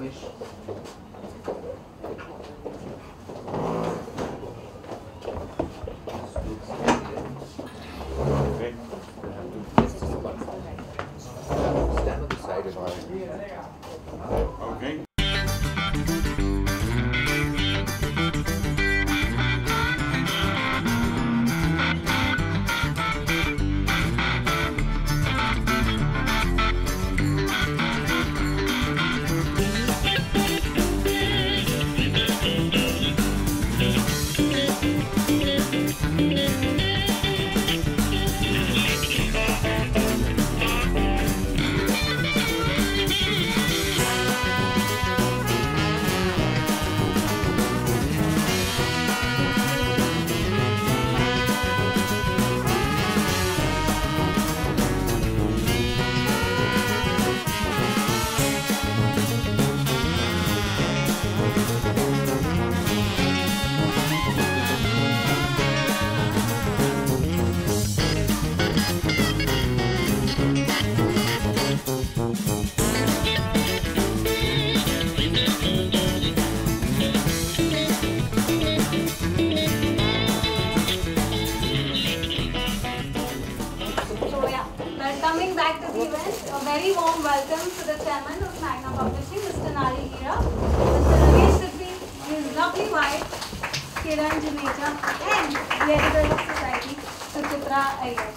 Ramesh. Okay. Stand on the side and Okay. So yeah, but coming back to the event, a very warm welcome to the chairman of Magna Publishing, Mr. Nari Hira, Mr. Ramesh Sippy, his lovely wife, Kiran Juneja, and the editor of Society, Suchitra Iyer.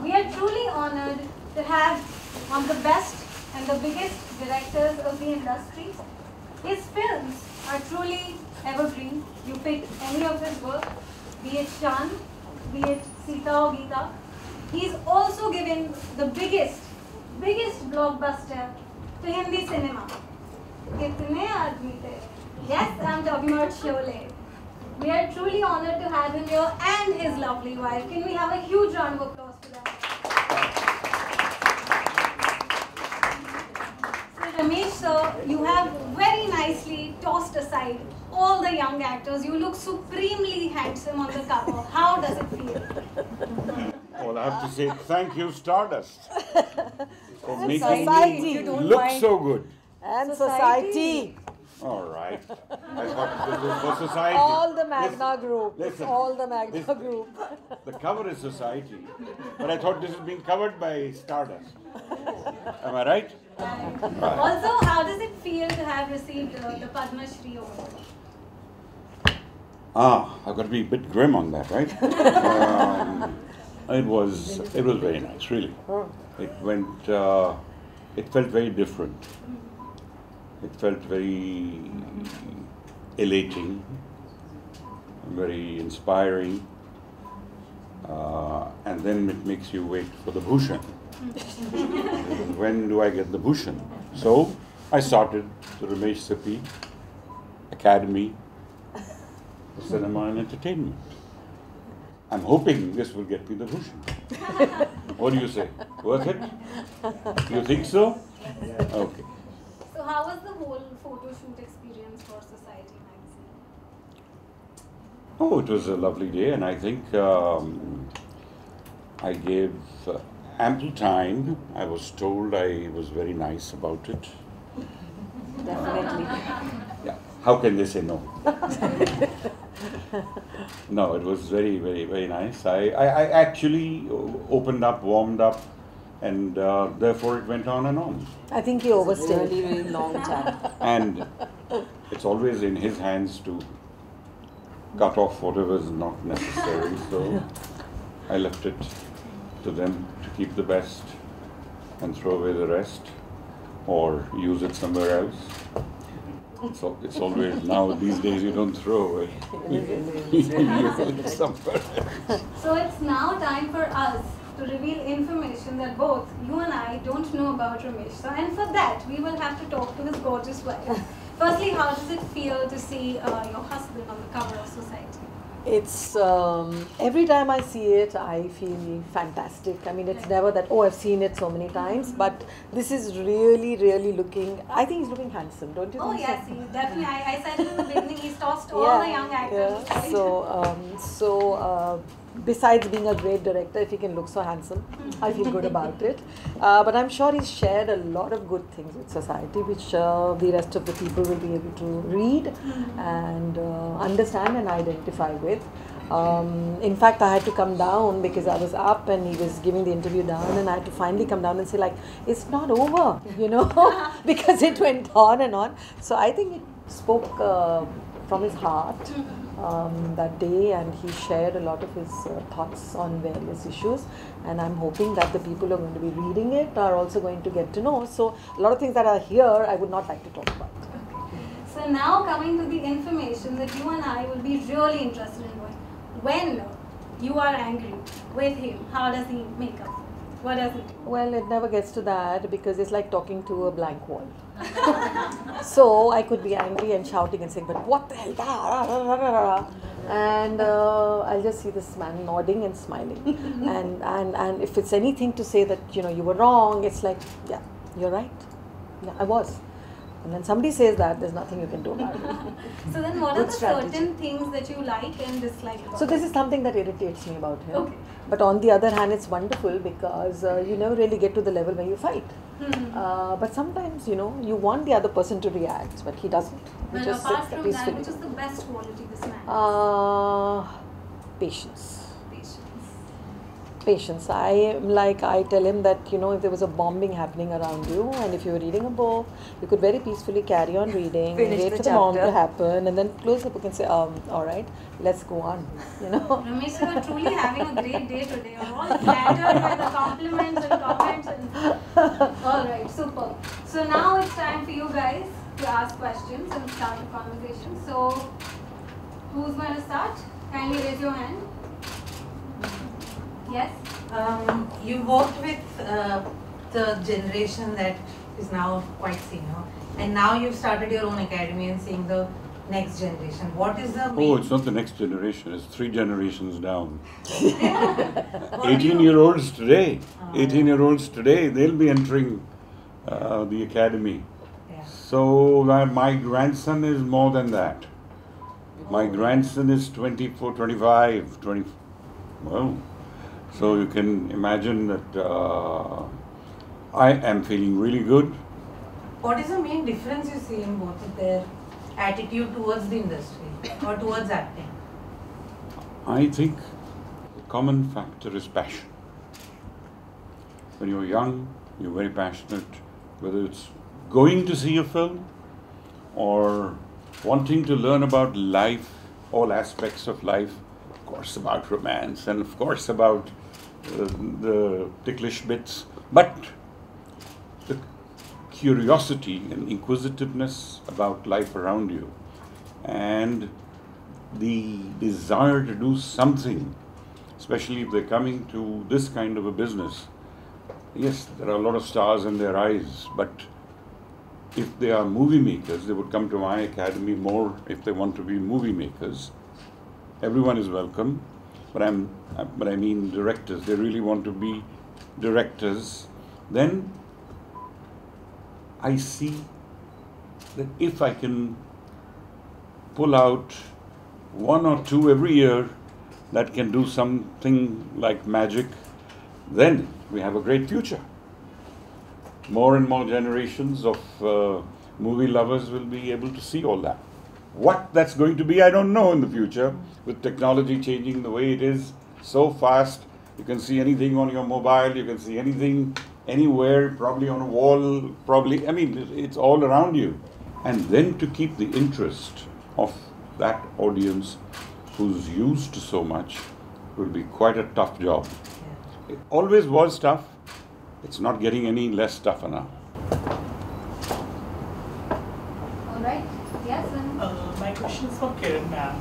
We are truly honored to have one of the best and the biggest directors of the industry. His films are truly evergreen. You pick any of his work, be it Shan, be it Sita or Geeta. He's also given the biggest blockbuster to Hindi cinema. Kitne aadmi the? Yes, I'm talking about Sholay. We are truly honored to have him here and his lovely wife. Can we have a huge round of applause for them? So Ramesh sir, you have very nicely tossed aside all the young actors. You look supremely handsome on the cover. How does it feel? Well, I have to say thank you, Stardust, for making society. me You don't look mind. so good. And society. All right. I thought this was for society. All the Magna group. Listen, All the Magna listen. group. The cover is society, but I thought this is being covered by Stardust. Am I right? Also, how does it feel to have received the Padma Shri award? I've got to be a bit grim on that, right? It was very nice, really. It went. It felt very different. It felt very elating, very inspiring, and then it makes you wait for the Bhushan. When do I get the Bhushan? So I started the Ramesh Sippy Academy for Cinema and Entertainment. I'm hoping this will get me the Bhushan. What do you say? Worth it? You think so? Okay. So how was the whole photo shoot experience for Society magazine? Oh, it was a lovely day, and I think I gave ample time. I was told I was very nice about it. Definitely. Yeah. How can they say no? No, it was very, very, very nice. I actually opened up, warmed up, and therefore it went on and on. I think he overstayed. Really, really long time. And it's always in his hands to cut off whatever is not necessary. So I left it to them to keep the best and throw away the rest, or use it somewhere else. So it's always, now these days you don't throw away. You use it somewhere else. So it's now time for us to reveal information that both you and I don't know about Ramesh sir, and for that we will have to talk to his gorgeous wife. Firstly, how does it feel to see your husband on the cover of Society? It's every time I see it, I feel fantastic. I mean, it's never that, oh, I've seen it so many times, but this is really, really looking, I think he's looking handsome, don't you Oh think yes, so? he definitely. I said it in the beginning, he's tossed all the young actors aside. besides being a great director, if he can look so handsome, I feel good about it. But I'm sure he's shared a lot of good things with society, which the rest of the people will be able to read and understand and identify with. In fact, I had to come down because I was up and he was giving the interview down, and I had to finally come down and say, like, it's not over, you know, because it went on and on. So I think it spoke from his heart that day, and he shared a lot of his thoughts on various issues, and I'm hoping that the people who are going to be reading it are also going to get to know. So a lot of things that are here I would not like to talk about. So now coming to the information that you and I will be really interested in knowing. When you are angry with him, how does he make up? What does he do? Well, it never gets to that because it's like talking to a blank wall. So I could be angry and shouting and saying, but what the hell? And I'll just see this man nodding and smiling. And if it's anything to say that, you know, you were wrong, it's like, yeah, you're right. Yeah, I was. And then somebody says that, there's nothing you can do about it. So then what Good are the strategy. certain things that you like and dislike about So this him? is something that irritates me about him. Okay. But on the other hand, it's wonderful because you never really get to the level where you fight. But sometimes, you know, you want the other person to react, but he doesn't. He Well, just apart sits there from that, peacefully. which is the best quality this man has? Patience. Patience. Patience. I tell him that, you know, if there was a bombing happening around you and if you were reading a book, you could very peacefully carry on reading, Finish wait the for the bomb to chapter. happen, and then close the book and say, all right, let's go on, you know. Ramesh, you are truly having a great day today. You're all flattered by the compliments and comments. Alright, super. So now it's time for you guys to ask questions and start the conversation. So, who's going to start? Kindly raise your hand. Yes? You worked with the generation that is now quite senior, and now you've started your own academy and seeing the next generation. What is the Oh, it's not the next generation, it's 3 generations down. what do you- 18-year-olds today, 18-year-olds today, they'll be entering the academy. Yeah. So my grandson is more than that. My grandson is 24, 25, 20. Well, so you can imagine that I am feeling really good. What is the main difference you see in both of their attitude towards the industry or towards acting? I think the common factor is passion. When you're young, you're very passionate, whether it's going to see a film or wanting to learn about life, all aspects of life, of course about romance and of course about the ticklish bits, but the curiosity and inquisitiveness about life around you and the desire to do something, especially if they're coming to this kind of a business. Yes, there are a lot of stars in their eyes, but if they are movie makers, they would come to my academy more if they want to be movie makers. Everyone is welcome, but I mean directors. They really want to be directors. Then I see that if I can pull out 1 or 2 every year that can do something like magic, then we have a great future. More and more generations of movie lovers will be able to see all that. What that's going to be, I don't know in the future. With technology changing the way it is so fast, you can see anything on your mobile, you can see anything anywhere, probably on a wall, probably, I mean, it's all around you. And then to keep the interest of that audience who's used to so much will be quite a tough job. It always was tough. It's not getting any less tougher now. Alright. Yes, and My question is for Kiran ma'am.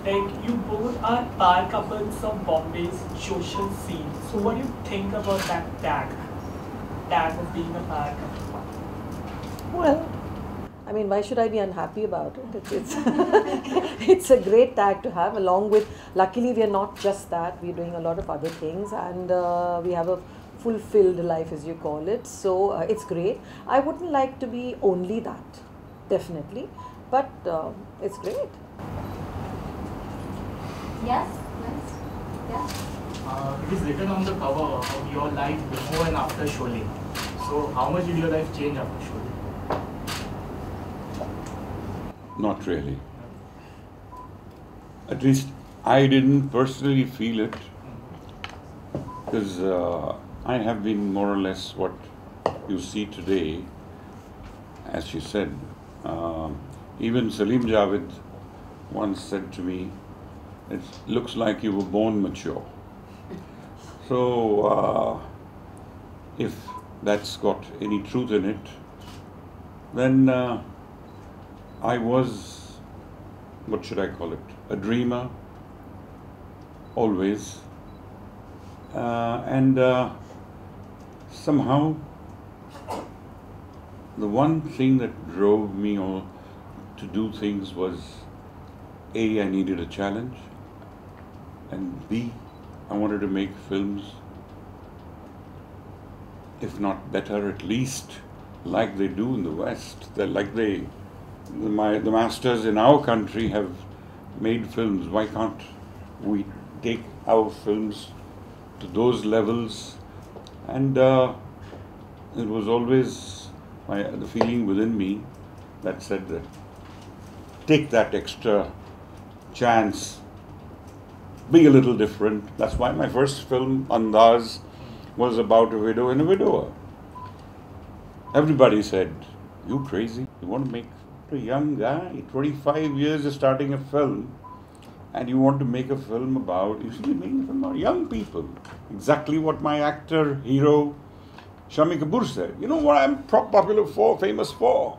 Like, you both are power couples of Bombay's social scene. So what do you think about that tag of being a power couple? Well, I mean, why should I be unhappy about it? It's it's a great tag to have. Along with, luckily, we are not just that. We're doing a lot of other things, and we have a fulfilled life, as you call it. So it's great. I wouldn't like to be only that, definitely, but it's great. yes, next. Yes. It is written on the cover of your life before and after Sholay. So how much did your life change after Sholay? Not really. At least I didn't personally feel it, because I have been more or less what you see today, as she said. Even Salim Javed once said to me, it looks like you were born mature. So if that's got any truth in it, then I was, what should I call it, a dreamer, always. And somehow the one thing that drove me to do things was, A, I needed a challenge, and B, I wanted to make films, if not better, at least like they do in the West. The masters in our country have made films. Why can't we take our films to those levels? And it was always the feeling within me that said that take that extra chance, be a little different. That's why my first film, Andaz, was about a widow and a widower. Everybody said, you crazy? You want to make a young guy, 25 years of starting a film, and you want to make a film about, you should be making a film about young people. Exactly what my actor, hero, Shami Kapoor said. You know what I'm popular for, famous for?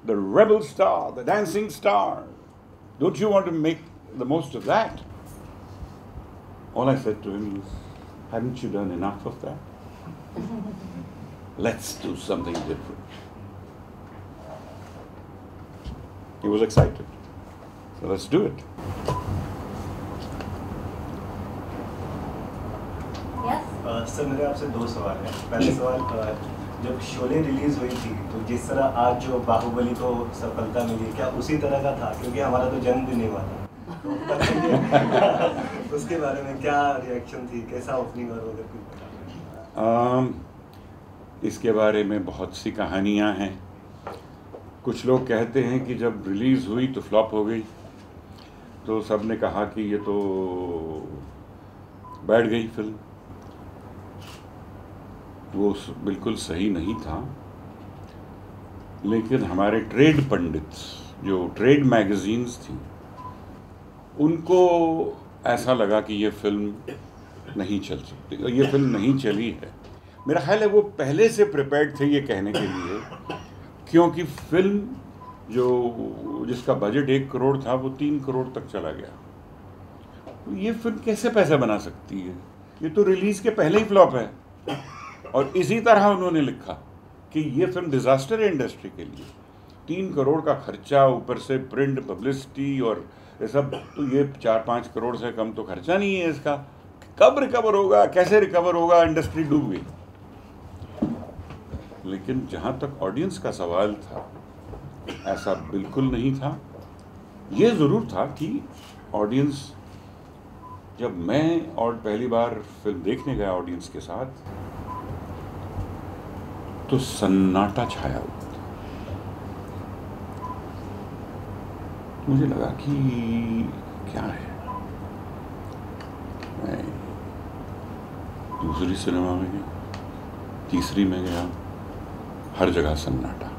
The rebel star, the dancing star. Don't you want to make the most of that? All I said to him was, haven't you done enough of that? Let's do something different. He was excited. So let's do it. Yes. Sir मेरे आपसे दो सवाल हैं. पहला सवाल, जब Sholay release हुई थी तो जिस तरह आज जो बाहुबली को सफलता मिली, क्या उसी तरह का था? क्योंकि हमारा तो जन्म भी नहीं हुआ था. उसके बारे में क्या रिएक्शन थी, कैसा ओपनिंग और वगैरह? इसके बारे में बहुत सी कहानियाँ हैं. कुछ लोग कहते हैं कि जब रिलीज़ हुई तो फ्लॉप हो गई, तो सब ने कहा कि ये तो बैठ गई फिल्म. वो बिल्कुल सही नहीं था. लेकिन हमारे ट्रेड पंडित, जो ट्रेड मैगजीन्स थी, उनको ऐसा लगा कि ये फिल्म नहीं चल सकती, ये फिल्म नहीं चली है. मेरा ख्याल है वो पहले से प्रिपेयर्ड थे ये कहने के लिए, क्योंकि फिल्म जिसका बजट 1 करोड़ था वो 3 करोड़ तक चला गया. तो ये फिल्म कैसे पैसा बना सकती है? ये तो रिलीज़ के पहले ही फ्लॉप है. और इसी तरह उन्होंने लिखा कि ये फिल्म डिज़ास्टर है इंडस्ट्री के लिए. 3 करोड़ का खर्चा, ऊपर से प्रिंट, पब्लिसिटी और ये सब, तो ये 4-5 करोड़ से कम तो खर्चा नहीं है इसका. कब रिकवर होगा, कैसे रिकवर होगा? इंडस्ट्री डूब गई. लेकिन जहाँ तक ऑडियंस का सवाल था, ऐसा बिल्कुल नहीं था. ये ज़रूर था कि ऑडियंस, जब मैं और पहली बार फिल्म देखने गया ऑडियंस के साथ, तो सन्नाटा छाया हुआ था. मुझे लगा कि क्या है. मैं दूसरी सिनेमा में गया, तीसरी में गया, हर जगह सन्नाटा.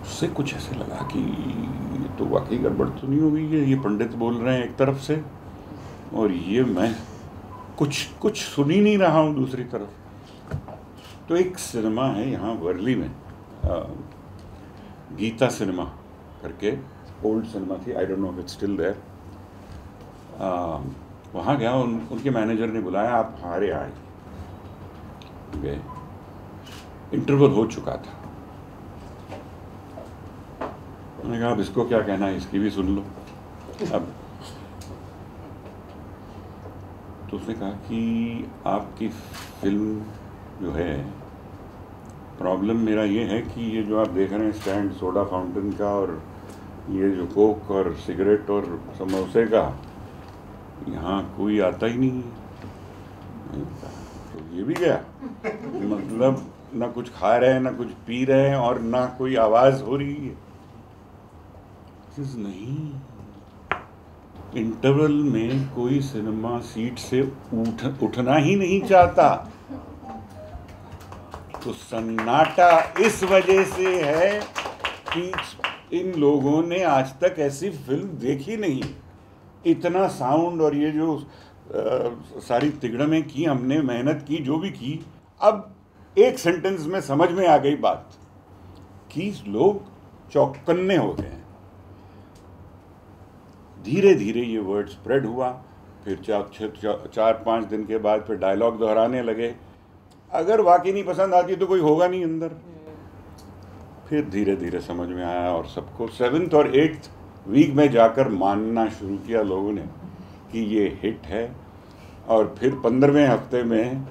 उससे कुछ ऐसे लगा कि ये तो वाकई गड़बड़ तो नहीं हो गई है. ये पंडित बोल रहे हैं एक तरफ से, और ये मैं कुछ सुन ही नहीं रहा हूँ दूसरी तरफ. तो एक सिनेमा है यहाँ वर्ली में, गीता सिनेमा करके, ओल्ड सिनेमा थी, I don't know if it's still there. वहाँ गया, उनके मैनेजर ने बुलाया, आप हमारे आए. गए, इंटरवल हो चुका था. मैंने कहा अब इसको क्या कहना है, इसकी भी सुन लो. अब तो उसने कहा कि आपकी फिल्म जो है, प्रॉब्लम मेरा ये है कि ये जो आप देख रहे हैं स्टैंड सोडा फाउंटेन का और ये जो कोक और सिगरेट और समोसे का यहाँ कोई आता ही नहीं है। तो ये भी गया, मतलब ना कुछ खा रहे हैं, ना कुछ पी रहे हैं, और ना कोई आवाज़ हो रही है। नहीं, इंटरवल में कोई सिनेमा सीट से उठना ही नहीं चाहता। तो सन्नाटा इस वजह से है कि इन लोगों ने आज तक ऐसी फिल्म देखी नहीं। इतना साउंड और ये जो सारी तिगड़में की हमने, मेहनत की, जो भी की, अब एक सेंटेंस में समझ में आ गई बात कि लोग चौकन्ने हो गए हैं। धीरे धीरे ये वर्ड स्प्रेड हुआ, फिर 4-5 दिन के बाद फिर डायलॉग दोहराने लगे। अगर वाकई नहीं पसंद आती तो कोई होगा नहीं अंदर। फिर धीरे धीरे समझ में आया और सबको 7th और 8th वीक में जाकर मानना शुरू किया लोगों ने कि ये हिट है। और फिर 15वें हफ्ते में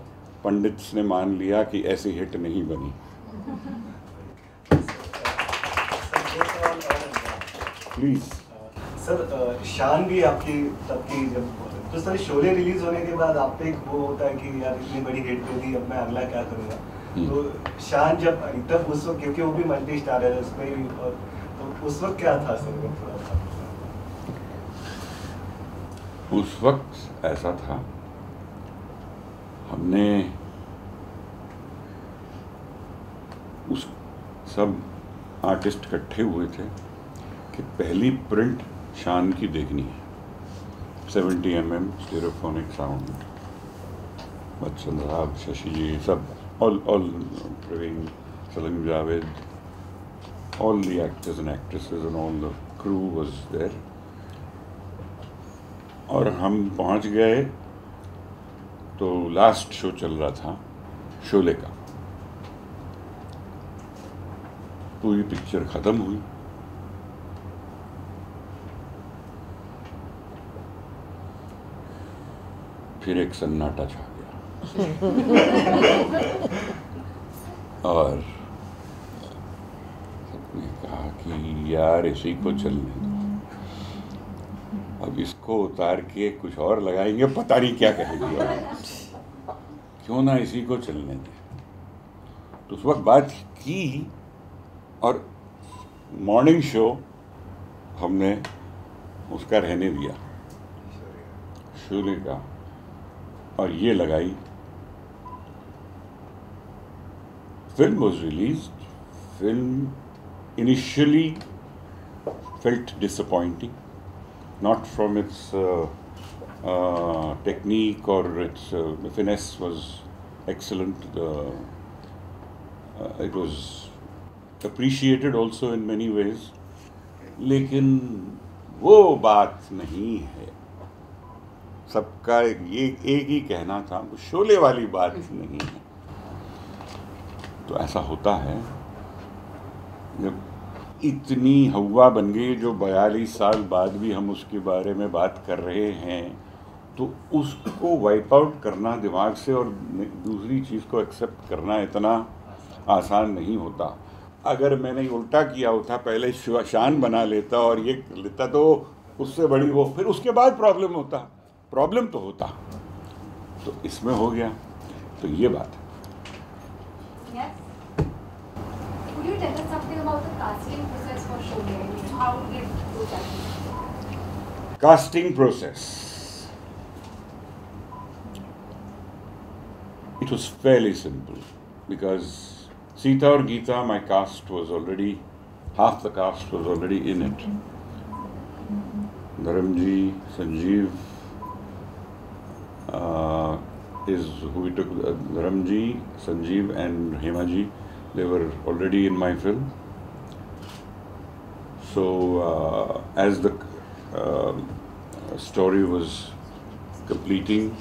पंडित्स ने मान लिया कि ऐसी हिट नहीं बनी। प्लीज सर, शान भी आपकी तब की जब तो सर शोले रिलीज होने के बाद आप पे एक वो होता है कि यार इतनी बड़ी हिट दे दी, अब मैं अगला क्या करूँगा। तो शान जब तब उस वक्त, क्योंकि वो भी मल्टी स्टार है उसमें, और तो उस वक्त क्या था सर? थोड़ा सा उस वक्त ऐसा था, हमने उस सब आर्टिस्ट इकट्ठे हुए थे कि पहली प्रिंट शान की देखनी है। 70 mm स्टीरियोफोनिक साउंड, बच्चन साहब, शशि जी, सब, all Praveen, Salim Javed, all the actors and actresses and all the crew was there. और हम पहुंच गए तो लास्ट शो चल रहा था शोले का। पूरी पिक्चर खत्म हुई, फिर एक सन्नाटा छा गया और सबने कहा कि यार इसी को चलने दो, अब इसको उतार के कुछ और लगाएंगे, पता नहीं क्या कहेंगे, क्यों ना इसी को चलने दें। तो उस वक्त बात की और मॉर्निंग शो हमने उसका रहने दिया, शोले का, और ये लगाई। Film was released. Film initially felt disappointing, not from its technique or its finesse was excellent. It was appreciated also in many ways. लेकिन वो बात नहीं है। सबका ये एक ही कहना था, वो शोले वाली बात नहीं है। तो ऐसा होता है जब इतनी हवा बन गई, जो 42 साल बाद भी हम उसके बारे में बात कर रहे हैं, तो उसको वाइप आउट करना दिमाग से और दूसरी चीज़ को एक्सेप्ट करना इतना आसान नहीं होता। अगर मैंने उल्टा किया होता, पहले शान बना लेता और ये कर लेता, तो उससे बड़ी वो फिर उसके बाद प्रॉब्लम होता, प्रॉब्लम तो होता। तो इसमें हो गया, तो ये बात है। Yes. Could you tell us something about the casting process for Sholay? How did it go that? Casting process. It was fairly simple because Sita or Geeta, my cast was already, half the cast was already in it. Dharamji, Sanjeev is who we took. Dharamji, Sanjeev and Hemaji, they were already in my film. So as the story was completing,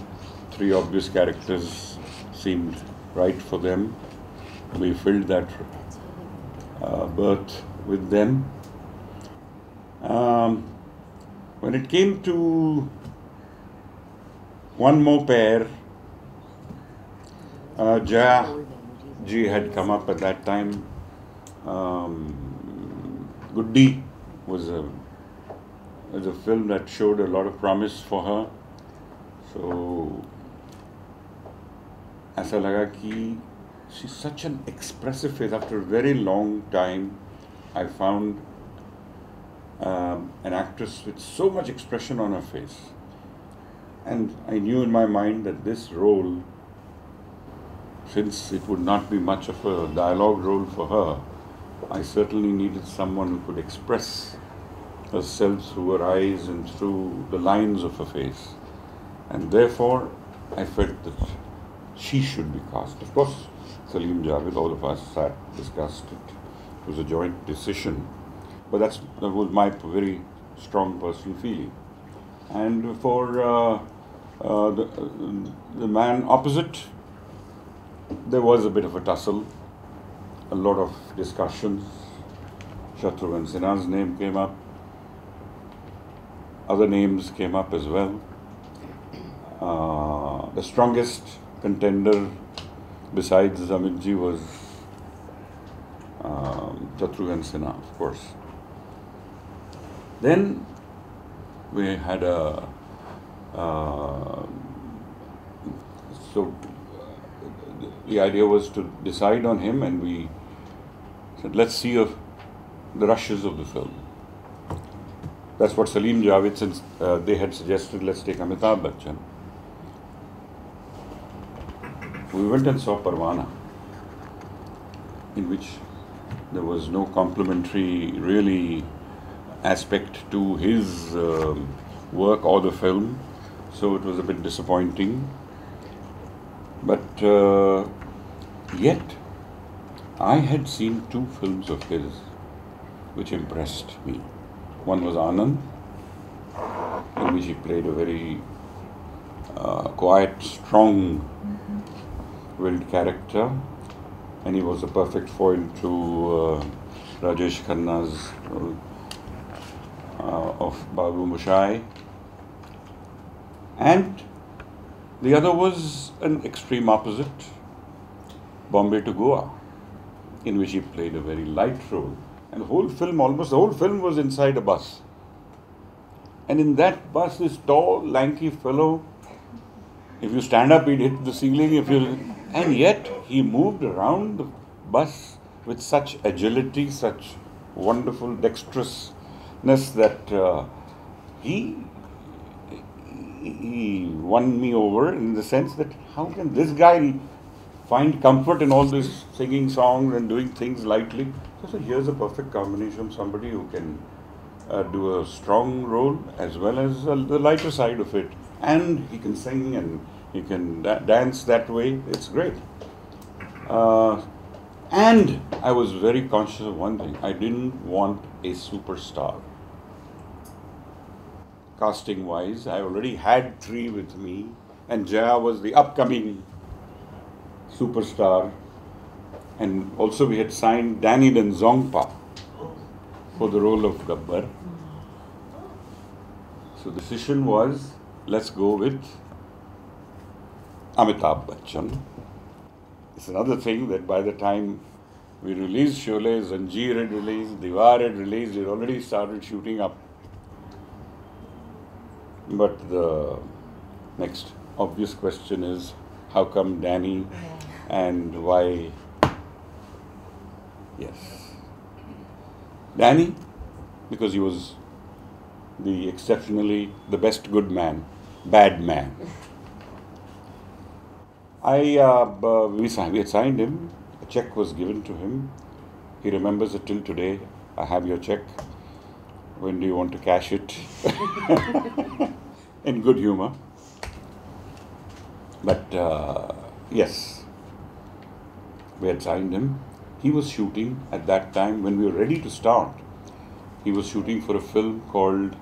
3 obvious characters seemed right for them. We filled that berth with them. When it came to one more pair, Jaya ji had come up at that time. Guddi was a film that showed a lot of promise for her. So ऐसा लगा कि she's such an expressive face. After a very long time, I found an actress with so much expression on her face. And I knew in my mind that this role, since it would not be much of a dialogue role for her, I certainly needed someone who could express herself through her eyes and through the lines of her face. And therefore, I felt that she should be cast. Of course, Salim Javed, all of us sat, discussed it. It was a joint decision. But that was my very strong personal feeling. And for the man opposite, there was a bit of a tussle, a lot of discussions. Shatrughan Sinha's name came up. Other names came up as well. The strongest contender besides Amitji was Shatrughan Sinha, of course. Then we had the idea was to decide on him, and we said, let's see the rushes of the film. That's what Salim Javed, since they had suggested, let's take Amitabh Bachchan. We went and saw Parwana, in which there was no complimentary, really, aspect to his work or the film, so it was a bit disappointing. But yet, I had seen two films of his which impressed me. One was Anand, in which he played a very quiet, strong-willed character, and he was a perfect foil to Rajesh Khanna's of Babu Mushai. And the other was an extreme opposite, Bombay to Goa, in which he played a very light role. And the whole film, almost the whole film, was inside a bus. And in that bus, this tall, lanky fellow, if you stand up, he'd hit the ceiling. And yet, he moved around the bus with such agility, such wonderful dexterousness that he won me over, in the sense that how can this guy find comfort in all this singing songs and doing things lightly? So here's a perfect combination, somebody who can do a strong role as well as the lighter side of it, and he can sing and he can dance that way. It's great. And I was very conscious of one thing: I didn't want a superstar. Casting wise, I already had three with me, and Jaya was the upcoming superstar. And also we had signed Danny Denzongpa for the role of Gabbar. So the decision was, let's go with Amitabh Bachchan. It's another thing that by the time we released Sholay, Zanjeer had released, Diwar had released, we had already started shooting up. But the next obvious question is, how come Danny and why? Yes. Danny, because he was the best good man, bad man. We had signed him, a check was given to him. He remembers it till today. I have your check. When do you want to cash it? In good humor. But yes, we had signed him. He was shooting at that time, when we were ready to start, he was shooting for a film called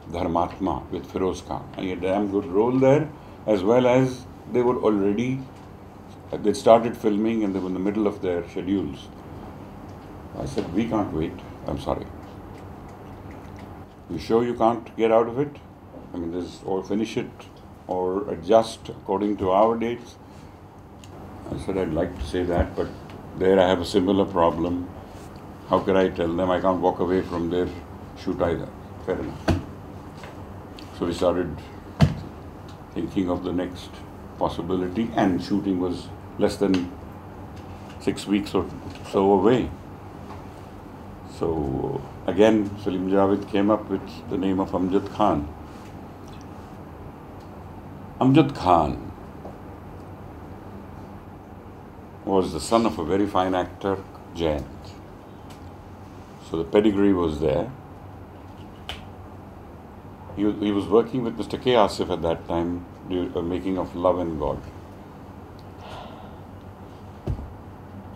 Dharmatma with Feroz Khan. And he had a damn good role there, as well as they were already, they started filming and they were in the middle of their schedules. I said, we can't wait. I'm sorry. You sure you can't get out of it? I mean, or finish it or adjust according to our dates? I said, I'd like to say that, but there I have a similar problem. How can I tell them? I can't walk away from their shoot either. Fair enough. So we started thinking of the next possibility, and shooting was less than 6 weeks or so away. So again, Salim Javed came up with the name of Amjad Khan. Amjad Khan was the son of a very fine actor, Jayant. So the pedigree was there. He was working with Mr. K. Asif at that time, making of Love and God.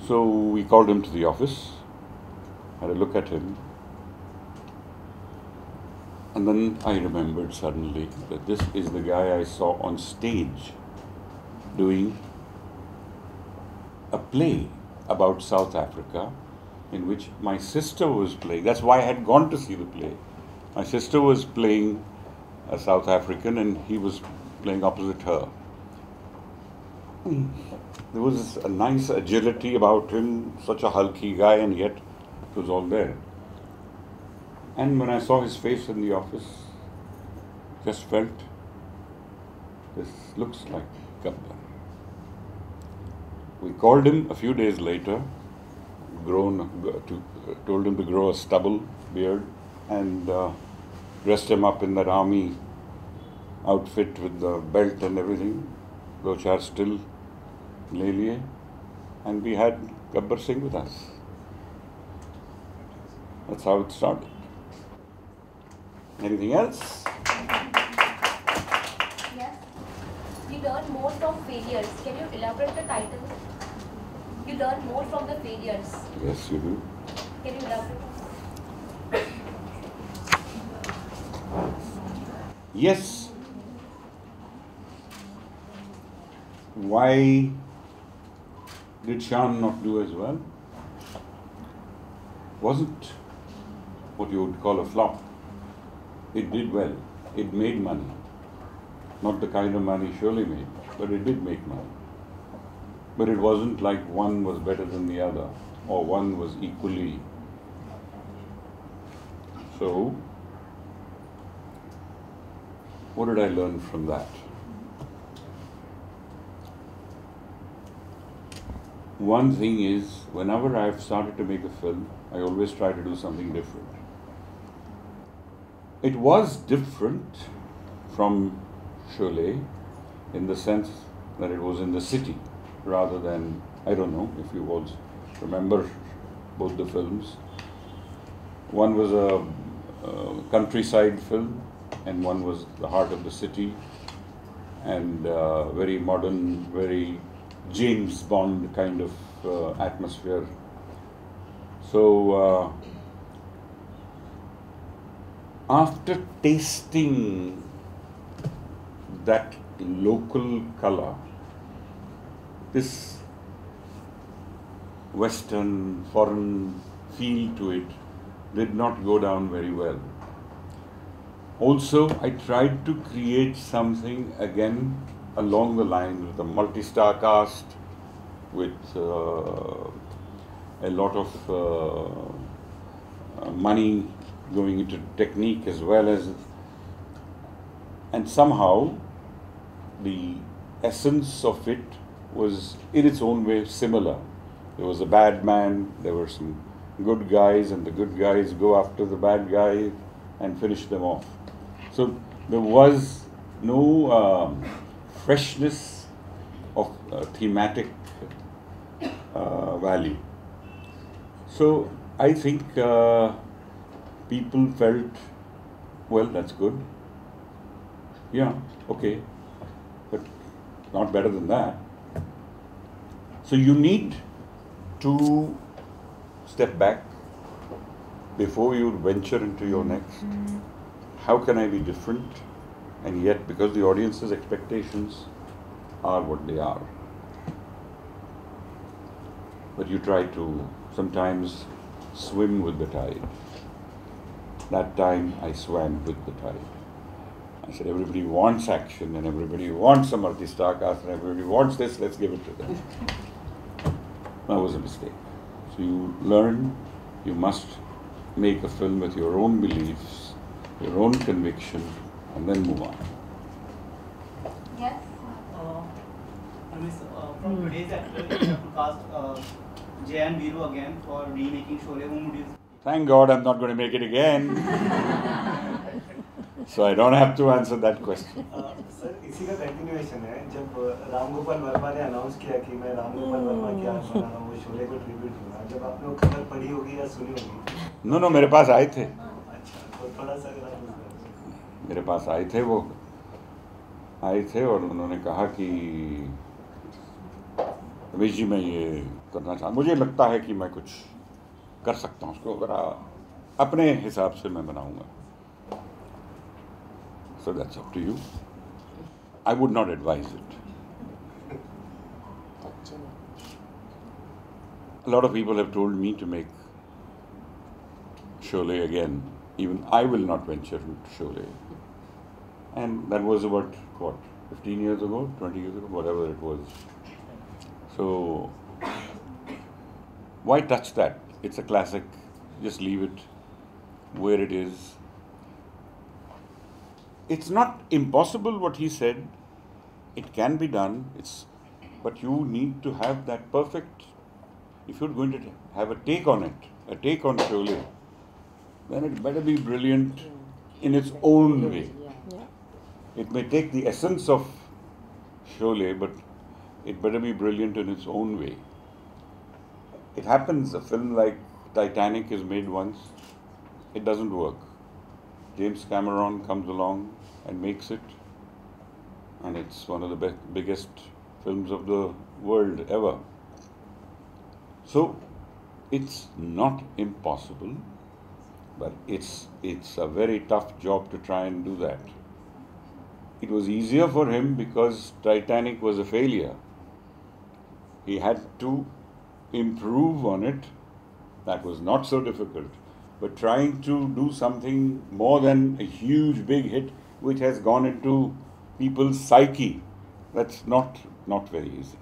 So we called him to the office, had a look at him, and then I remembered suddenly that this is the guy I saw on stage doing a play about South Africa, in which my sister was playing. That's why I had gone to see the play. My sister was playing a South African and he was playing opposite her. There was a nice agility about him, such a hulky guy, and yet it was all there. And when I saw his face in the office, just felt, this looks like Gabbar. We called him a few days later, told him to grow a stubble beard, and dressed him up in that army outfit with the belt and everything, do char still le liye, and we had Gabbar Singh with us. That's how it started. Anything else? Yes. You learn more from failures. Can you elaborate the title? You learn more from the failures. Yes, you do. Can you elaborate? Yes. Why did Shan not do as well? Wasn't what you would call a flop. It did well. It made money. Not the kind of money Sholay made, but it did make money. But it wasn't like one was better than the other, or one was equally. So, what did I learn from that? One thing is, whenever I've started to make a film, I always try to do something different. It was different from Sholay in the sense that it was in the city rather than, I don't know if you all remember both the films. One was a countryside film and one was the heart of the city, and very modern, very James Bond kind of atmosphere. So after tasting that local color, this Western, foreign feel to it did not go down very well. Also, I tried to create something again along the lines with a multi-star cast, with a lot of money going into technique as well as, and somehow the essence of it was in its own way similar. There was a bad man, there were some good guys, and the good guys go after the bad guy and finish them off. So there was no freshness of thematic value. So I think people felt, well, that's good. Yeah, okay, but not better than that. So you need to step back before you venture into your next. How can I be different? And yet, because the audience's expectations are what they are. But you try to sometimes swim with the tide. That time I swam with the tide. I said, everybody wants action and everybody wants a multi-star cast and everybody wants this, let's give it to them. That was a mistake. So you learn, you must make a film with your own beliefs, your own conviction, and then move on. Yes. From today's actor, you have to cast Jay and Viru again for remaking Sholay. Whom would you? Thank God I'm not going to make it again. So I don't have to answer that question. Sir इसी का continuation है जब राम गोपाल वर्मा ने announce किया कि मैं राम गोपाल वर्मा की आज बना रहा हूँ वो शोले को ट्रिब्यूट दूंगा जब आप लोग खबर पढ़ी होगी या सुनी होगी नो मेरे पास आए थे अच्छा तो थोड़ा सा अगर आप मेरे पास आए थे वो आए थे और उन्होंने कहा कि रमेश जी मैं ये करना चाहता मुझे लगता है कि मैं कुछ कर सकता हूँ उसको अगर अपने हिसाब से मैं बनाऊंगा. So that's up to you. I would not advise it. A lot of people have told me to make Sholay again. Even I will not venture into Sholay. And that was about, 15 years ago, 20 years ago, whatever it was. So, why touch that? It's a classic. Just leave it where it is. It's not impossible what he said. It can be done. But you need to have that perfect. If you're going to have a take on it, a take on Sholay, then it better be brilliant in its own way. It may take the essence of Sholay, but it better be brilliant in its own way. It happens. A film like Titanic is made once. It doesn't work. James Cameron comes along and makes it, and it's one of the biggest films of the world ever. So it's not impossible, but it's a very tough job to try and do that. It was easier for him because Titanic was a failure. He had to improve on it. That was not so difficult. But trying to do something more than a huge big hit which has gone into people's psyche, that's not very easy.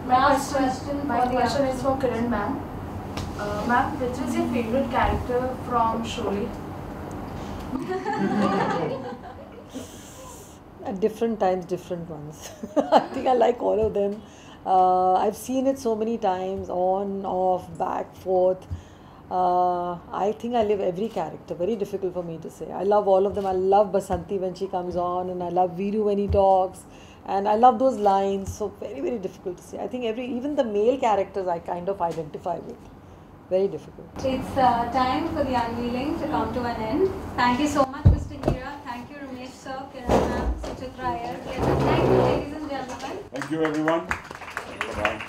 My question is for Kiran ma'am. Ma'am, which is your favorite character from Sholay? At different times, different ones. I think I like all of them. I've seen it so many times, on, off, back, forth. I think I live every character. Very difficult for me to say. I love all of them. I love Basanti when she comes on, and I love Viru when he talks, and I love those lines. So very, very difficult to say. I think even the male characters I kind of identify with. Very difficult. It's time for the unveiling to come to an end. Thank you so much, Mr. Hira. Thank you, Ramesh sir, Kiran ma'am, Suchitra Iyer. Thank you, ladies and gentlemen. Thank you, everyone. Bye-bye.